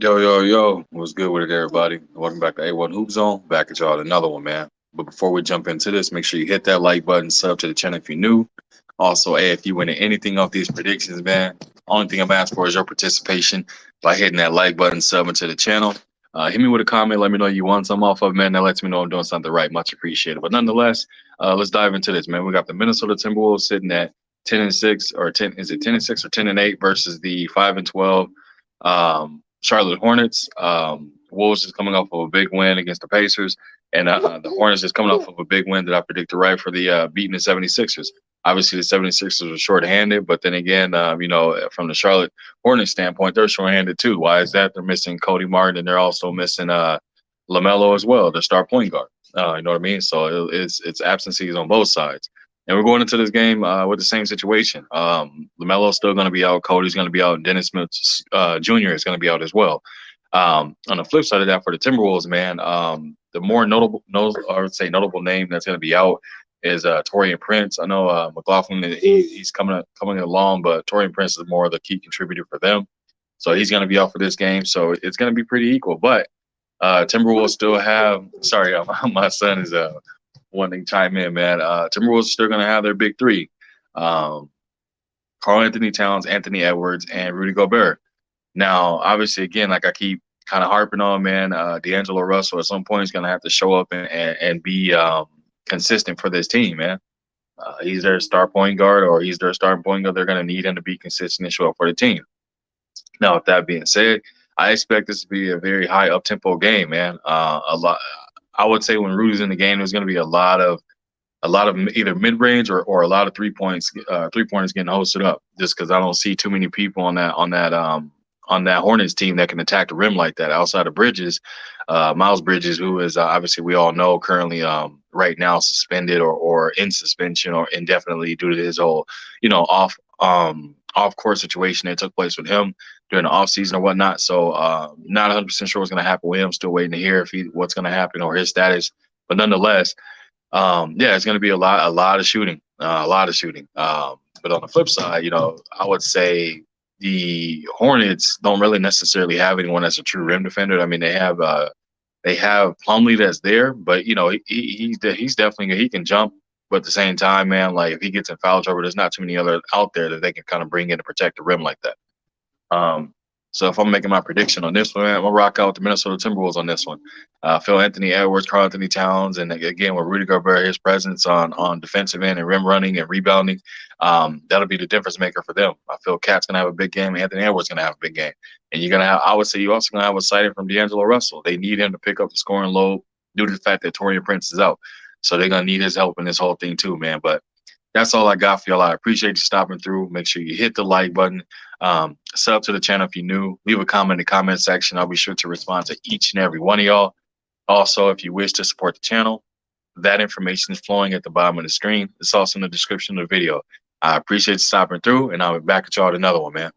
Yo, yo, yo, what's good with it, everybody? Welcome back to A1 Hoop Zone. Back at y'all with another one, man. But before we jump into this, make sure you hit that like button, sub to the channel if you're new. Also, hey, if you win anything off these predictions, man, only thing I'm asking for is your participation by hitting that like button, subbing to the channel. Hit me with a comment, let me know you won some off of, man. That lets me know I'm doing something right. Much appreciated. But nonetheless, let's dive into this, man. We got the Minnesota Timberwolves sitting at 10-6 or 10, is it 10-6 or 10-8 versus the 5-12 Charlotte Hornets. Wolves is coming off of a big win against the Pacers, and the Hornets is coming off of a big win that I predicted right for the beating the 76ers. Obviously, the 76ers were shorthanded, but then again, from the Charlotte Hornets standpoint, they're shorthanded too. Why is that? They're missing Cody Martin, and they're also missing LaMelo as well, their star point guard. You know what I mean? So it's absences on both sides. And we're going into this game with the same situation. LaMelo's still going to be out. Cody's going to be out. And Dennis Smith Jr. is going to be out as well. On the flip side of that, for the Timberwolves, man, the more I would say notable name that's going to be out is Taurean Prince. I know McLaughlin, he's coming along, but Taurean Prince is more of the key contributor for them. So he's going to be out for this game. So it's going to be pretty equal. But Timberwolves still have. Sorry, my son is wanting to chime in, man. Timberwolves are still going to have their big three: um, Karl Anthony Towns, Anthony Edwards, and Rudy Gobert. Now, obviously, again, like I keep kind of harping on, man, D'Angelo Russell at some point is going to have to show up and be consistent for this team, man. He's their star point guard, or he's their starting point guard. They're going to need him to be consistent and show up for the team. Now, with that being said, I expect this to be a very high up tempo game, man. A lot. I would say when Rudy's in the game, there's going to be a lot of either mid range or a lot of 3 points, 3 pointers getting hosted up. Just because I don't see too many people on that Hornets team that can attack the rim like that. Outside of Bridges, Miles Bridges, who is obviously we all know currently right now suspended or in suspension or indefinitely due to his whole off court situation that took place with him during the off season or whatnot. So not 100% sure what's going to happen with him. Still waiting to hear if what's going to happen or his status. But nonetheless, yeah, it's going to be a lot of shooting, a lot of shooting. But on the flip side, I would say the Hornets don't really necessarily have anyone that's a true rim defender. I mean, they have Plumlee that's there, but he's definitely he can jump. But at the same time, man, like if he gets in foul trouble, there's not too many other out there that they can kind of bring in to protect the rim like that. Um, so if I'm making my prediction on this one, man, I'm gonna rock out with the Minnesota Timberwolves on this one. Phil Anthony Edwards, Karl Anthony Towns, and again with Rudy Gobert, his presence on defensive end and rim running and rebounding, that'll be the difference maker for them. I feel Cat's gonna have a big game. Anthony Edwards gonna have a big game, and you're gonna have. I would say you also gonna have a sighting from D'Angelo Russell. They need him to pick up the scoring load due to the fact that Torian Prince is out, so they're gonna need his help in this whole thing too, man. But that's all I got for y'all. I appreciate you stopping through. Make sure you hit the like button. Sub to the channel if you're new. Leave a comment in the comment section. I'll be sure to respond to each and every one of y'all. Also, if you wish to support the channel, that information is flowing at the bottom of the screen. It's also in the description of the video. I appreciate you stopping through, and I'll be back at y'all with another one, man.